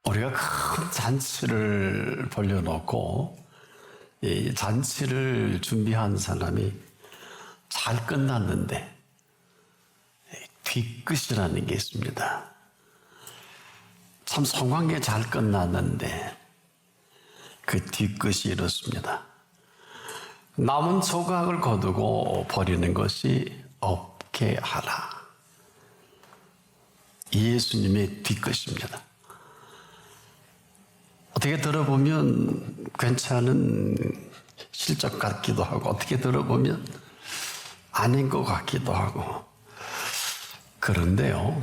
우리가 큰 잔치를 벌려놓고 이 잔치를 준비한 사람이 잘 끝났는데 뒤끝이라는 게 있습니다. 참 성황리에 잘 끝났는데 그 뒤끝이 이렇습니다. 남은 조각을 거두고 버리는 것이 없게 하라. 예수님의 뒤끝입니다. 어떻게 들어보면 괜찮은 실적 같기도 하고 어떻게 들어보면 아닌 것 같기도 하고 그런데요,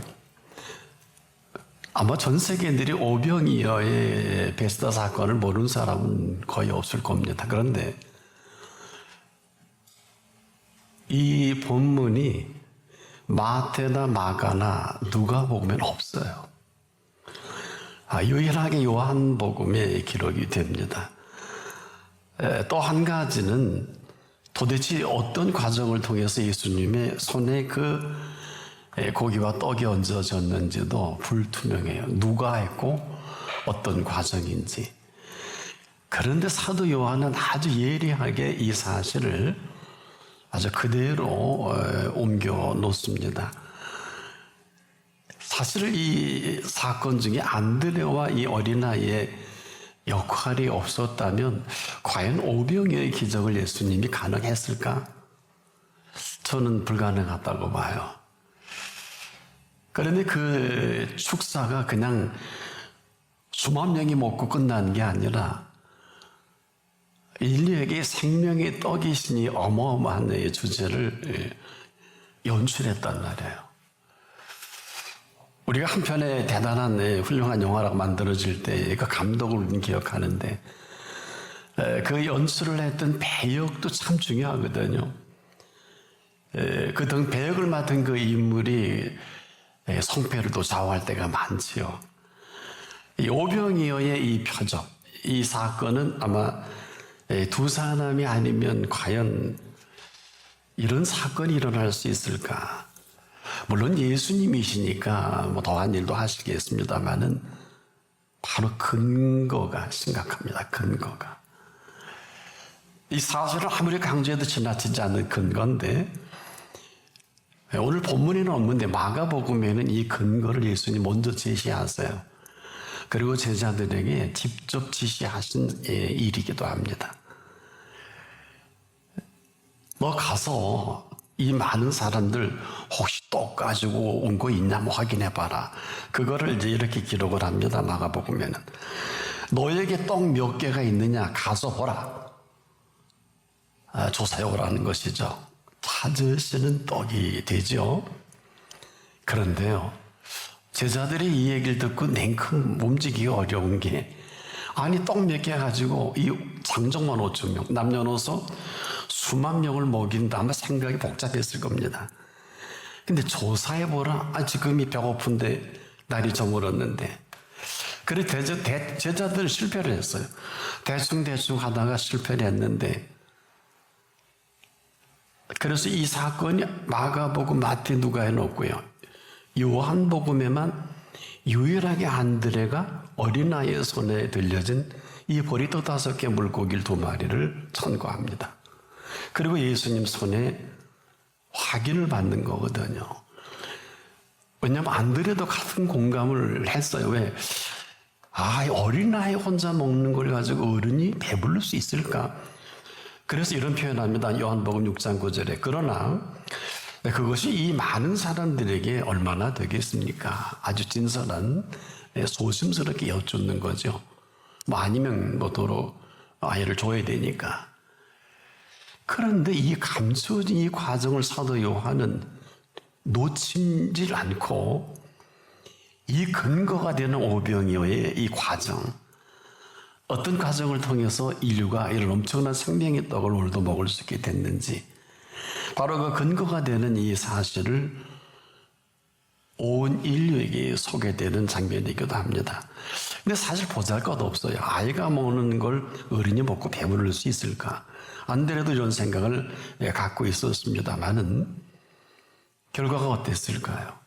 아마 전 세계인들이 오병이어의 베스다 사건을 모르는 사람은 거의 없을 겁니다. 그런데 이 본문이 마태나 마가나 누가복음에는 없어요. 유일하게 요한복음에 기록이 됩니다. 또 한 가지는 도대체 어떤 과정을 통해서 예수님의 손에 그 고기와 떡이 얹어졌는지도 불투명해요. 누가 했고 어떤 과정인지. 그런데 사도 요한은 아주 예리하게 이 사실을 아주 그대로 옮겨 놓습니다. 사실 이 사건 중에 안드레와 이 어린아이의 역할이 없었다면 과연 오병이어의 기적을 예수님이 가능했을까? 저는 불가능하다고 봐요. 그런데 그 축사가 그냥 수만 명이 먹고 끝난 게 아니라 인류에게 생명의 떡이시니 어마어마한 주제를 연출했단 말이에요. 우리가 한편의 대단한 훌륭한 영화라고 만들어질 때 그 감독을 기억하는데 그 연출을 했던 배역도 참 중요하거든요. 그 등 배역을 맡은 그 인물이 성패를 또 좌우할 때가 많지요. 이 오병이어의 이 표적, 이 사건은 아마 두 사람이 아니면 과연 이런 사건이 일어날 수 있을까? 물론 예수님이시니까 뭐 더한 일도 하시겠습니다만은 바로 근거가 심각합니다. 근거가. 이 사실을 아무리 강조해도 지나치지 않는 근거인데 오늘 본문에는 없는데 마가복음에는 이 근거를 예수님이 먼저 제시하세요. 그리고 제자들에게 직접 지시하신 일이기도 합니다. 너 가서 이 많은 사람들 혹시 떡 가지고 온 거 있냐 뭐 확인해봐라. 그거를 이제 이렇게 기록을 합니다. 마가복음에는. 너에게 떡 몇 개가 있느냐 가서 보라. 조사해 오라는 것이죠. 찾으시는 떡이 되죠. 그런데요, 제자들이 이 얘기를 듣고 냉큼 움직이기 어려운 게 아니 떡 몇 개 가지고 이 장정만 5천 명 남녀노소 수만 명을 먹인다 아마 생각이 복잡했을 겁니다. 근데 조사해보라. 지금이 배고픈데 날이 저물었는데. 그래 제자들은 실패를 했어요. 대충 하다가 실패를 했는데 그래서 이 사건이 마가복음, 마태, 누가에 없고요. 요한복음에만 유일하게 안드레가 어린아이의 손에 들려진 이 보리떡 5개 물고기 2마리를 천거합니다. 그리고 예수님 손에 확인을 받는 거거든요. 왜냐하면 안드레도 같은 공감을 했어요. 왜? 어린아이 혼자 먹는 걸 가지고 어른이 배부를 수 있을까? 그래서 이런 표현합니다. 요한복음 6장 9절에. 그러나 그것이 이 많은 사람들에게 얼마나 되겠습니까? 아주 진솔한 소심스럽게 여쭙는 거죠. 뭐 아니면 뭐 도로 아이를 줘야 되니까. 그런데 이 감추어진 이 과정을 사도 요한은 놓치질 않고 이 근거가 되는 오병이어의 이 과정, 어떤 과정을 통해서 인류가 이런 엄청난 생명의 떡을 오늘도 먹을 수 있게 됐는지, 바로 그 근거가 되는 이 사실을 온 인류에게 소개되는 장면이기도 합니다. 근데 사실 보잘것없어요. 아이가 먹는 걸 어른이 먹고 배부를 수 있을까? 안드레도 이런 생각을 갖고 있었습니다만은 결과가 어땠을까요?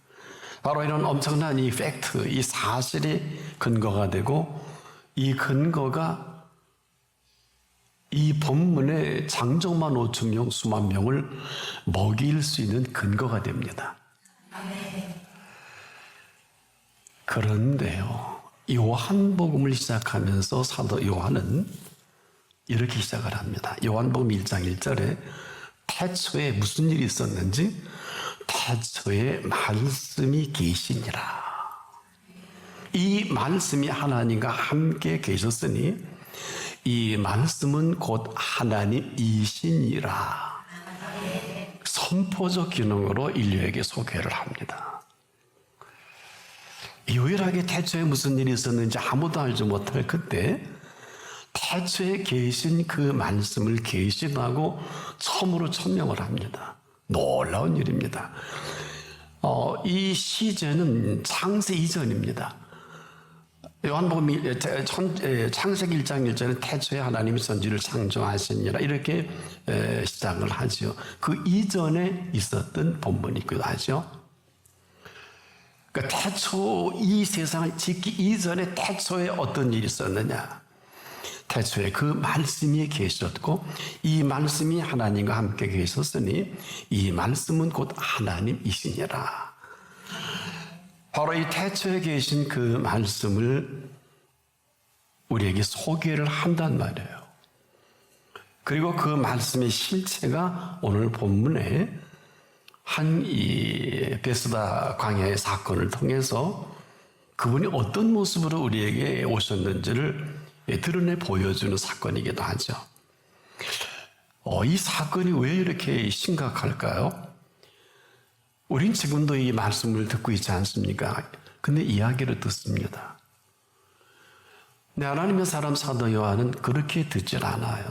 바로 이런 엄청난 이 팩트, 이 사실이 근거가 되고, 이 근거가 이 본문의 장정만 5천명 수만 명을 먹일 수 있는 근거가 됩니다. 그런데요, 요한복음을 시작하면서 사도 요한은 이렇게 시작을 합니다. 요한복음 1장 1절에 태초에 무슨 일이 있었는지, 태초에 말씀이 계시니라. 이 말씀이 하나님과 함께 계셨으니 이 말씀은 곧 하나님이시니라. 선포적 기능으로 인류에게 소개를 합니다. 유일하게 태초에 무슨 일이 있었는지 아무도 알지 못할 그때 태초에 계신 그 말씀을 계시하고 처음으로 천명을 합니다. 놀라운 일입니다. 이 시제는 창세 이전입니다. 요한복음 창세기 1장 1절은 태초에 하나님이 천지를 창조하시니라 이렇게 시작을 하죠. 그 이전에 있었던 본문이기도 하죠. 그러니까 태초 이 세상을 짓기 이전에 태초에 어떤 일이 있었느냐. 태초에 그 말씀이 계셨고 이 말씀이 하나님과 함께 계셨으니 이 말씀은 곧 하나님이시니라. 바로 이 태초에 계신 그 말씀을 우리에게 소개를 한단 말이에요. 그리고 그 말씀의 실체가 오늘 본문에 한 이 베스다 광야의 사건을 통해서 그분이 어떤 모습으로 우리에게 오셨는지를 드러내 보여주는 사건이기도 하죠. 이 사건이 왜 이렇게 심각할까요? 우린 지금도 이 말씀을 듣고 있지 않습니까? 근데 이야기를 듣습니다. 근데 하나님의 사람 사도 요한은 그렇게 듣질 않아요.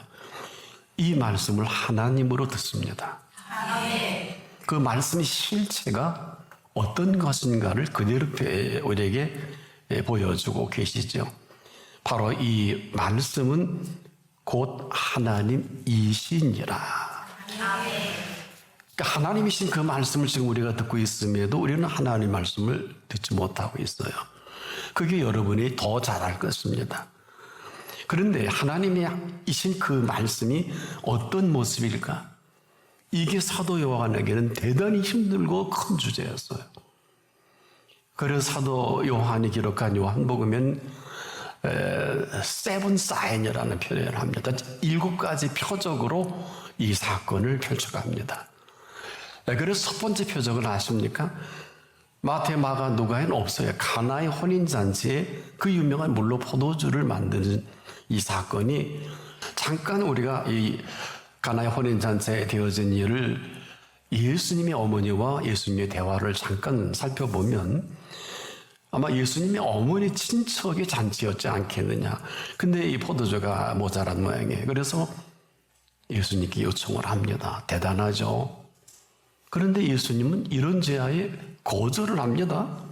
이 말씀을 하나님으로 듣습니다. 그 말씀의 실체가 어떤 것인가를 그대로 우리에게 보여주고 계시죠. 바로 이 말씀은 곧 하나님이시니라. 그러니까 하나님이신 그 말씀을 지금 우리가 듣고 있음에도 우리는 하나님 말씀을 듣지 못하고 있어요. 그게 여러분이 더 잘할 것입니다. 그런데 하나님이신 그 말씀이 어떤 모습일까? 이게 사도 요한에게는 대단히 힘들고 큰 주제였어요. 그래서 사도 요한이 기록한 요한복음은 세븐 사인이라는 표현을 합니다. 7가지 표적으로 이 사건을 펼쳐갑니다. 그래서 첫 번째 표적을 아십니까? 마태, 마가, 누가에는 없어요. 가나의 혼인잔치에 그 유명한 물로 포도주를 만드는 이 사건이 잠깐 우리가 이 가나의 혼인잔치에 되어진 일을 예수님의 어머니와 예수님의 대화를 잠깐 살펴보면 아마 예수님의 어머니 친척의 잔치였지 않겠느냐. 근데 이 포도주가 모자란 모양이에요. 그래서 예수님께 요청을 합니다. 대단하죠. 그런데 예수님은 이런 제안에 거절을 합니다.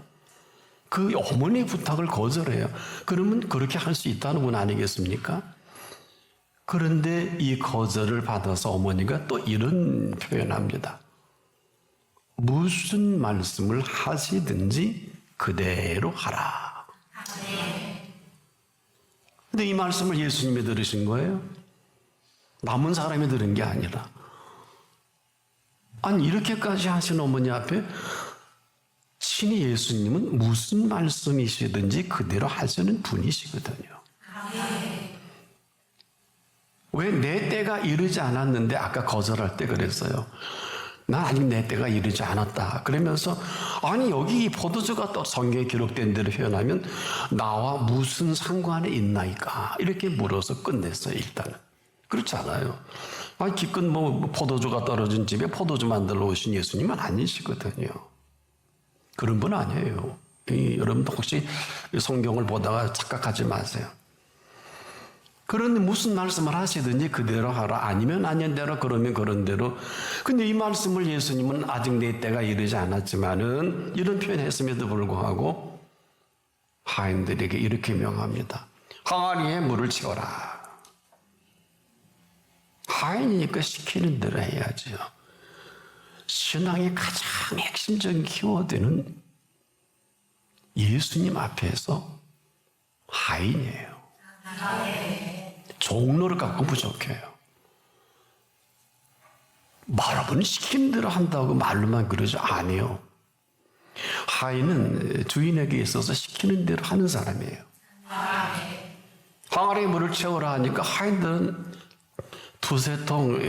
그 어머니의 부탁을 거절해요. 그러면 그렇게 할 수 있다는 분 아니겠습니까? 그런데 이 거절을 받아서 어머니가 또 이런 표현합니다. 무슨 말씀을 하시든지 그대로 하라. 근데 이 말씀을 예수님이 들으신 거예요? 남은 사람이 들은 게 아니라. 아니 이렇게까지 하신 어머니 앞에 친히 예수님은 무슨 말씀이시든지 그대로 하시는 분이시거든요. 왜 내 때가 이르지 않았는데 아까 거절할 때 그랬어요. 난 아직 내 때가 이르지 않았다. 그러면서 아니 여기 이 포도주가 또 성경에 기록된 대로 표현하면 나와 무슨 상관이 있나이까 이렇게 물어서 끝냈어요. 일단은. 그렇지 않아요. 아니 기껏 뭐 포도주가 떨어진 집에 포도주 만들러 오신 예수님은 아니시거든요. 그런 분 아니에요. 여러분도 혹시 성경을 보다가 착각하지 마세요. 그런데 무슨 말씀을 하시든지 그대로 하라. 아니면 아닌 대로 그러면 그런 대로. 근데 이 말씀을 예수님은 아직 내 때가 이르지 않았지만은 이런 표현했음에도 불구하고 하인들에게 이렇게 명합니다. 항아리에 물을 채워라. 하인이니까 시키는 대로 해야죠. 신앙의 가장 핵심적인 키워드는 예수님 앞에서 하인이에요. 종로를 갖고 부족해요. 여러분 시킨 대로 한다고 말로만 그러죠? 아니요. 하인은 주인에게 있어서 시키는 대로 하는 사람이에요. 항아리에 물을 채우라 하니까 하인들은 두세 통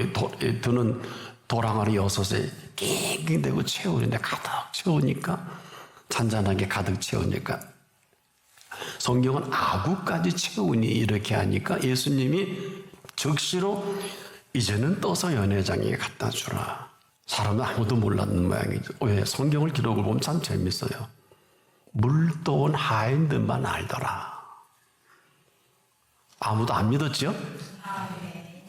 드는 돌항아리 6에 낑낑대고 채우는데 가득 채우니까 잔잔하게 가득 채우니까 성경은 아구까지 채우니 이렇게 하니까 예수님이 즉시로 이제는 떠서 연회장에게 갖다 주라. 사람은 아무도 몰랐는 모양이죠. 왜? 성경을 기록을 보면 참 재밌어요. 물 떠온 하인들만 알더라. 아무도 안 믿었지요?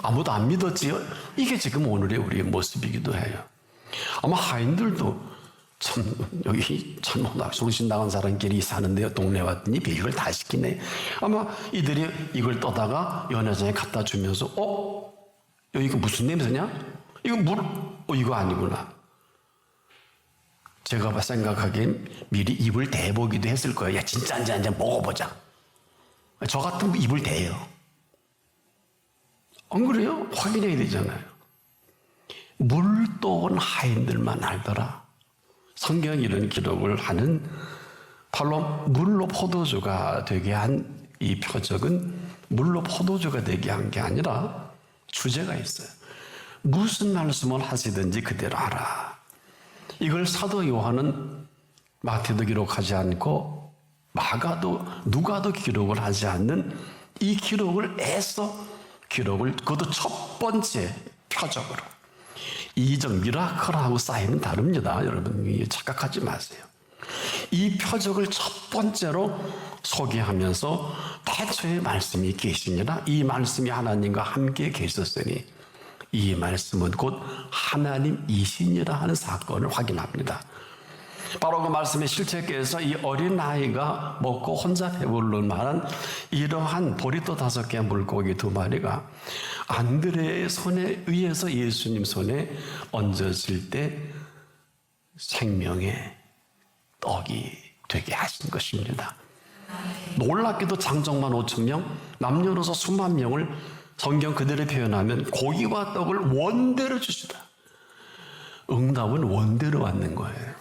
아무도 안 믿었지요? 이게 지금 오늘의 우리의 모습이기도 해요. 아마 하인들도 참 여기 참 정신 나간 사람끼리 사는데요. 동네 왔더니 별걸 다 시키네. 아마 이들이 이걸 떠다가 연회장에 갖다 주면서 여기 이거 무슨 냄새냐? 이거 물? 이거 아니구나. 제가 생각하기엔 미리 입을 대보기도 했을 거예요. 야 진짜인지 아닌지 먹어보자. 저 같으면 입을 대요. 안 그래요? 확인해야 되잖아요. 물 떠온 하인들만 알더라. 성경이 이런 기록을 하는 바로 물로 포도주가 되게 한 이 표적은 물로 포도주가 되게 한 게 아니라 주제가 있어요. 무슨 말씀을 하시든지 그대로 하라. 이걸 사도 요한은 마태도 기록하지 않고 마가도 누가도 기록을 하지 않는 이 기록을 애써 기록을 그것도 첫 번째 표적으로 이적 미라클하고 사인은 다릅니다. 여러분 착각하지 마세요. 이 표적을 첫 번째로 소개하면서 태초에 말씀이 계시니라 이 말씀이 하나님과 함께 계셨으니 이 말씀은 곧 하나님이시니라 하는 사건을 확인합니다. 바로 그 말씀의 실체께서 이 어린아이가 먹고 혼자 배부를 만한 이러한 보리또 5개 물고기 2마리가 안드레의 손에 의해서 예수님 손에 얹어질 때 생명의 떡이 되게 하신 것입니다. 놀랍게도 장정만 5,000명, 남녀노소 수만 명을 성경 그대로 표현하면 고기와 떡을 원대로 주시다. 응답은 원대로 왔는 거예요.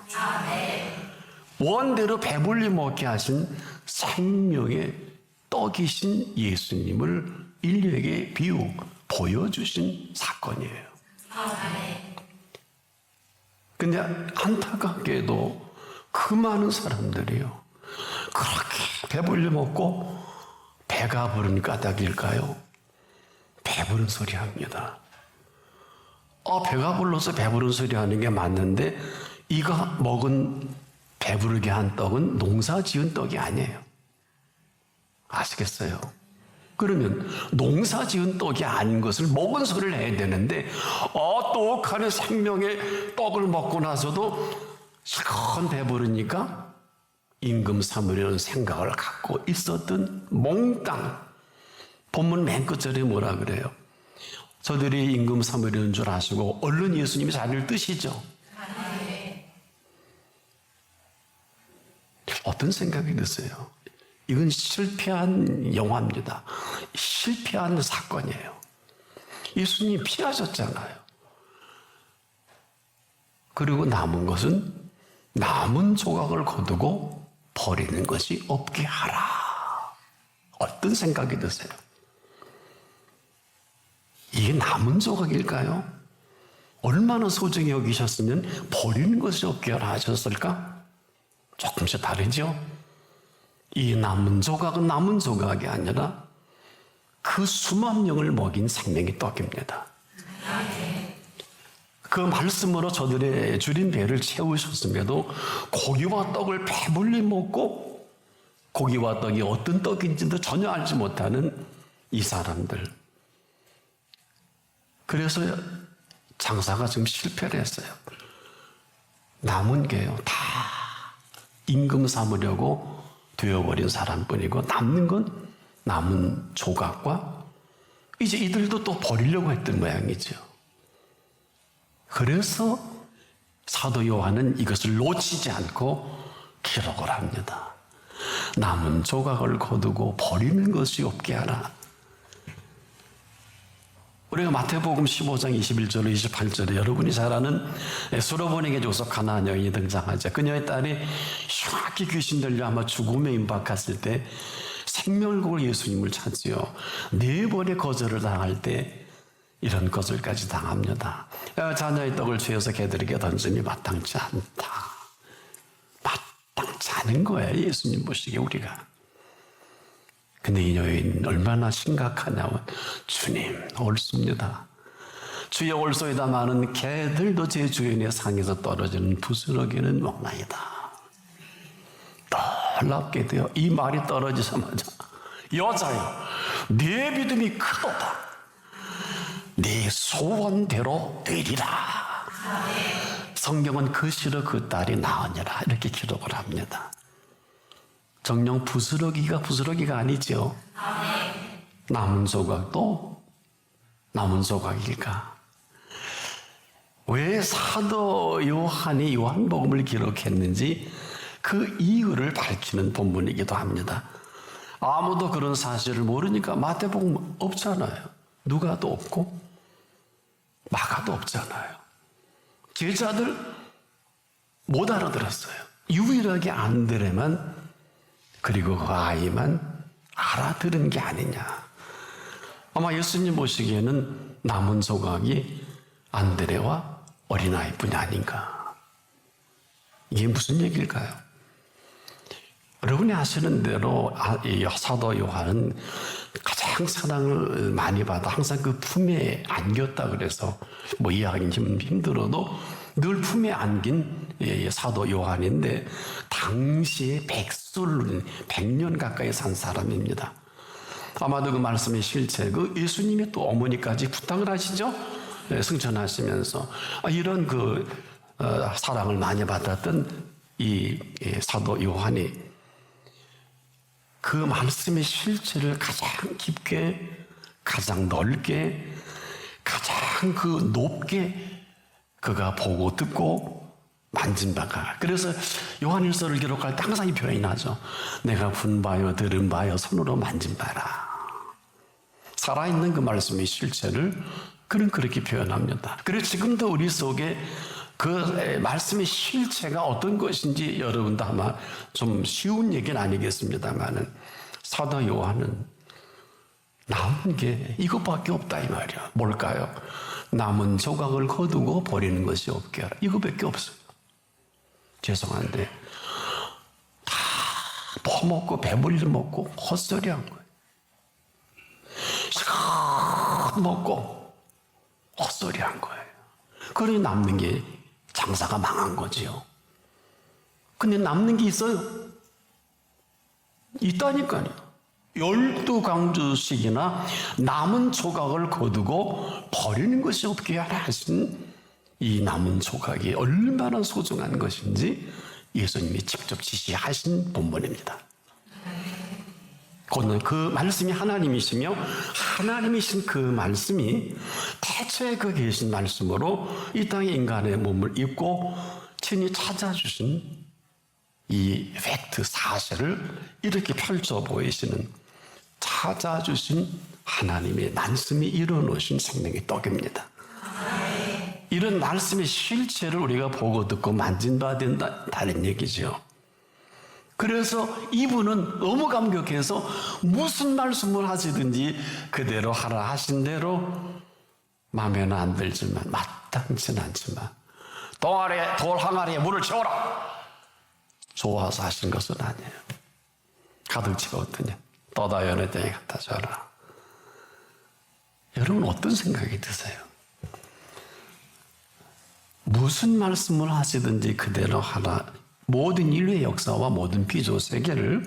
원대로 배불리 먹게 하신 생명의 떡이신 예수님을 인류에게 보여주신 사건이에요. 근데 안타깝게도 그 많은 사람들이요. 그렇게 배불리 먹고 배가 부른 까닭일까요? 배부른 소리 합니다. 배가 불러서 배부른 소리 하는 게 맞는데 이가 먹은 배부르게 한 떡은 농사 지은 떡이 아니에요. 아시겠어요? 그러면 농사 지은 떡이 아닌 것을 먹은 소리를 해야 되는데 떡하는 생명의 떡을 먹고 나서도 실컷 배부르니까 임금 삼으려는 생각을 갖고 있었던 몽땅. 본문 맨 끝절에 뭐라 그래요? 저들이 임금 삼으려는 줄 아시고 얼른 예수님이 자리를 뜨시죠. 어떤 생각이 드세요? 이건 실패한 영화입니다. 실패한 사건이에요. 예수님이 피하셨잖아요. 그리고 남은 것은 남은 조각을 거두고 버리는 것이 없게 하라. 어떤 생각이 드세요? 이게 남은 조각일까요? 얼마나 소중히 여기셨으면 버리는 것이 없게 하라 하셨을까? 조금씩 다르죠? 이 남은 조각은 남은 조각이 아니라 그 수만 명을 먹인 생명의 떡입니다. 그 말씀으로 저들의 줄인 배를 채우셨음에도 고기와 떡을 배불리 먹고 고기와 떡이 어떤 떡인지도 전혀 알지 못하는 이 사람들. 그래서 장사가 지금 실패를 했어요. 남은 게요, 다 임금 삼으려고 되어버린 사람뿐이고 남는 건 남은 조각과 이제 이들도 또 버리려고 했던 모양이죠. 그래서 사도 요한은 이것을 놓치지 않고 기록을 합니다. 남은 조각을 거두고 버리는 것이 없게 하라. 우리가 마태복음 15장 21절로 28절에 여러분이 잘 아는 수로보니게 조석 가나안 여인이 등장하죠. 그녀의 딸이 흉악히 귀신 들려 아마 죽음에 임박했을 때 생명을 걸고 예수님을 찾지요. 4번의 거절을 당할 때 이런 거절까지 당합니다. 자녀의 떡을 죄어서 개들에게 던짐이 마땅치 않다. 마땅치 않은 거예요. 예수님 보시기에 우리가. 근데 이 여인 얼마나 심각하냐면 주님 옳습니다. 주의 올소이다 많은 개들도 제 주인의 상에서 떨어지는 부스러기는 먹나이다. 놀랍게도요. 이 말이 떨어지자마자 여자여 네 믿음이 크도다. 네 소원대로 되리라. 성경은 그 시로 그 딸이 나으니라 이렇게 기록을 합니다. 정녕 부스러기가 아니죠. 남은 조각도 남은 조각일까? 왜 사도 요한이 요한복음을 기록했는지 그 이유를 밝히는 본문이기도 합니다. 아무도 그런 사실을 모르니까 마태복음 없잖아요. 누가도 없고 마가도 없잖아요. 제자들 못 알아들었어요. 유일하게 안드레만 그리고 그 아이만 알아들은 게 아니냐. 아마 예수님 보시기에는 남은 조각이 안드레와 어린아이뿐이 아닌가. 이게 무슨 얘기일까요? 여러분이 아시는 대로 사도 요한은 가장 사랑을 많이 받아 항상 그 품에 안겼다 그래서 뭐 이해하기 좀 힘들어도 늘 품에 안긴 사도 요한인데 당시에 100년 가까이 산 사람입니다. 아마도 그 말씀의 실체, 그 예수님의 또 어머니까지 부탁을 하시죠. 승천하시면서 이런 그 사랑을 많이 받았던 이 사도 요한이 그 말씀의 실체를 가장 깊게, 가장 넓게, 가장 그 높게 그가 보고 듣고 만진 바가. 그래서 요한일서를 기록할 때 항상 이 표현이 나죠. 내가 본 바요, 들은 바요, 손으로 만진 바라. 살아있는 그 말씀의 실체를 그는 그렇게 표현합니다. 그래서 지금도 우리 속에 그 말씀의 실체가 어떤 것인지 여러분도 아마 좀 쉬운 얘기는 아니겠습니다만은 사도 요한은 남은 게 이것밖에 없다 이 말이야. 뭘까요? 남은 조각을 거두고 버리는 것이 없게 하라. 이거밖에 없어요. 죄송한데 다 퍼먹고 배불리 먹고 헛소리한 거예요. 시간 먹고 헛소리한 거예요. 그러니 남는 게 장사가 망한 거지요. 근데 남는 게 있어요. 있다니까요. 12강주씩이나 남은 조각을 거두고 버리는 것이 없게 하라 하신 이 남은 조각이 얼마나 소중한 것인지 예수님이 직접 지시하신 본문입니다. 그는 그 말씀이 하나님이시며 하나님이신 그 말씀이 대체 그 계신 말씀으로 이 땅에 인간의 몸을 입고 친히 찾아주신 이 팩트 사실을 이렇게 펼쳐 보이시는 찾아주신 하나님의 말씀이 이뤄놓으신 생명의 떡입니다. 이런 말씀의 실체를 우리가 보고 듣고 만진 바 된다는 얘기죠. 그래서 이분은 너무 감격해서 무슨 말씀을 하시든지 그대로 하라 하신 대로 마음에는 안 들지만 마땅치는 않지만 돌 항아리에 물을 채워라. 좋아서 하신 것은 아니에요. 가득 채웠더니 떠다 연회 땅에 갖다 줘라. 여러분 어떤 생각이 드세요? 무슨 말씀을 하시든지 그대로 하라. 모든 인류의 역사와 모든 피조 세계를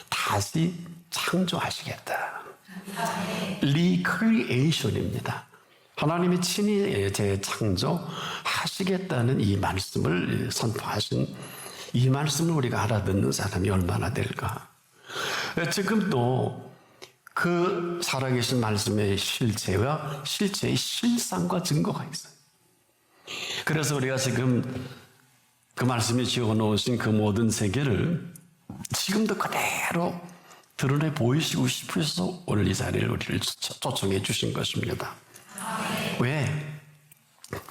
다시 창조하시겠다. 리크리에이션입니다. 하나님이 친히 재창조하시겠다는 이 말씀을 선포하신 이 말씀을 우리가 알아듣는 사람이 얼마나 될까? 지금도 그 살아계신 말씀의 실체와 실체의 실상과 증거가 있어요. 그래서 우리가 지금 그 말씀이 지어놓으신 그 모든 세계를 지금도 그대로 드러내 보이시고 싶으셔서 오늘 이 자리를 우리를 초청해 주신 것입니다. 왜?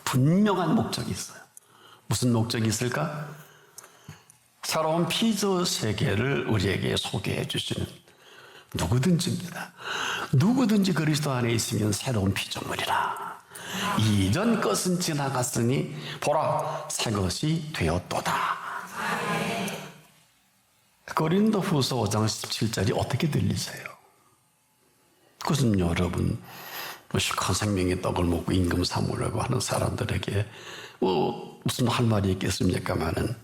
분명한 목적이 있어요. 무슨 목적이 있을까? 새로운 피조 세계를 우리에게 소개해 주시는 누구든지입니다. 누구든지 그리스도 안에 있으면 새로운 피조물이라. 이전 것은 지나갔으니 보라 새 것이 되었도다. 고린도후서 5장 17절이 어떻게 들리세요? 그것은 여러분 시큰 생명의 떡을 먹고 임금 삼으려고 하는 사람들에게 무슨 할 말이 있겠습니까마는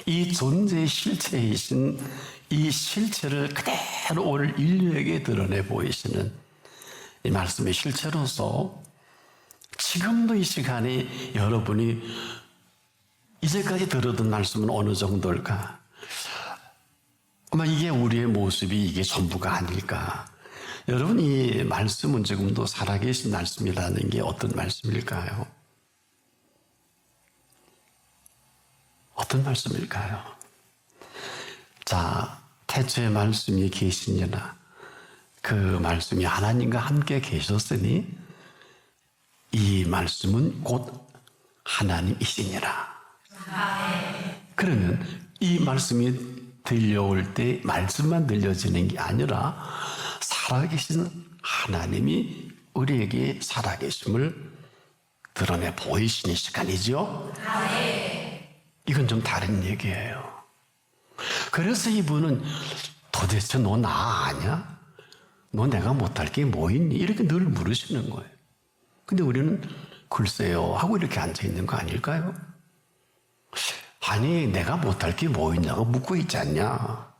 이 존재의 실체이신 이 실체를 그대로 오늘 인류에게 드러내 보이시는 이 말씀의 실체로서 지금도 이 시간에 여러분이 이제까지 들었던 말씀은 어느 정도일까? 아마 이게 우리의 모습이 이게 전부가 아닐까? 여러분 이 말씀은 지금도 살아계신 말씀이라는 게 어떤 말씀일까요? 어떤 말씀일까요? 자, 태초에 말씀이 계시니라. 그 말씀이 하나님과 함께 계셨으니 이 말씀은 곧 하나님이시니라. 그러면 이 말씀이 들려올 때 말씀만 들려지는 게 아니라 살아계신 하나님이 우리에게 살아계심을 드러내 보이시는 시간이죠. 이건 좀 다른 얘기예요. 그래서 이분은 도대체 너 나 아냐? 너 내가 못할 게 뭐 있니? 이렇게 늘 물으시는 거예요. 근데 우리는 글쎄요 하고 이렇게 앉아있는 거 아닐까요? 아니 내가 못할 게 뭐 있냐고 묻고 있지 않냐?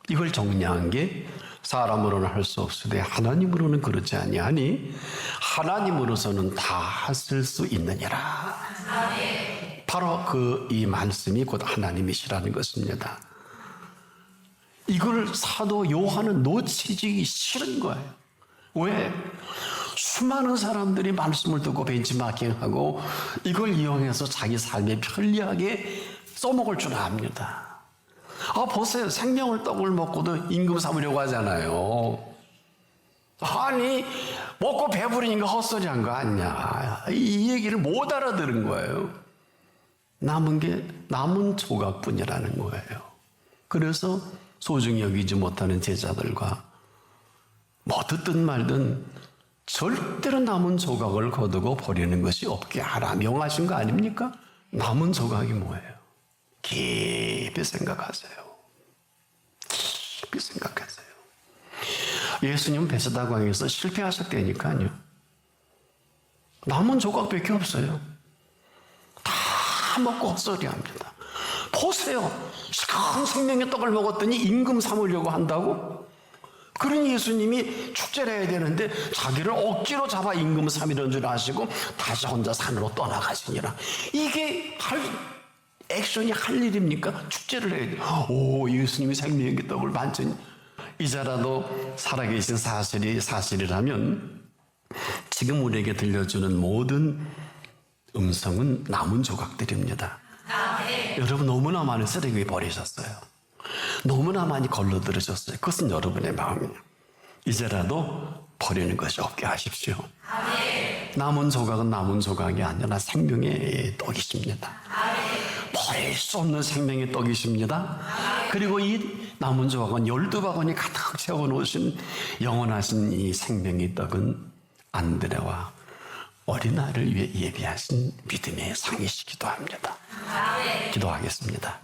이걸 정리한 게 사람으로는 할 수 없으되 하나님으로는 그렇지 아니하니 하나님으로서는 다 하실 수 있느니라. 바로 이 말씀이 곧 하나님이시라는 것입니다. 이걸 사도 요한은 놓치기 싫은 거예요. 왜? 수많은 사람들이 말씀을 듣고 벤치마킹하고 이걸 이용해서 자기 삶에 편리하게 써먹을 줄 압니다. 보세요. 생명을 떡을 먹고도 임금 삼으려고 하잖아요. 아니 먹고 배부르니까 헛소리한 거 아니냐. 이 얘기를 못 알아들은 거예요. 남은 게 남은 조각뿐이라는 거예요. 그래서 소중히 여기지 못하는 제자들과 뭐 듣든 말든 절대로 남은 조각을 거두고 버리는 것이 없게 하라 명하신 거 아닙니까? 남은 조각이 뭐예요? 깊이 생각하세요. 깊이 생각하세요. 예수님은 베세다강에서 실패하셨다니까요. 남은 조각밖에 없어요. 다 먹고 헛소리합니다. 보세요. 시큰 생명의 떡을 먹었더니 임금 삼으려고 한다고? 그러니 예수님이 축제를 해야 되는데 자기를 억지로 잡아 임금 삼으려는 줄 아시고 다시 혼자 산으로 떠나가시니라. 이게 액션이 할 일입니까? 축제를 해야 돼요. 예수님이 생명의 떡을 완전히 이제라도 살아계신 사실이 사실이라면 지금 우리에게 들려주는 모든 음성은 남은 조각들입니다. 여러분 너무나 많은 쓰레기 버리셨어요. 너무나 많이 걸러들으셨어요. 그것은 여러분의 마음이에요. 이제라도 버리는 것이 없게 하십시오. 남은 조각은 남은 조각이 아니라 생명의 떡이십니다. 버릴 수 없는 생명의 떡이십니다. 그리고 이 남은 조각은 12바구니 가득 채워놓으신 영원하신 이 생명의 떡은 안드레와 어린아이를 위해 예비하신 믿음의 상이시기도 합니다. 기도하겠습니다.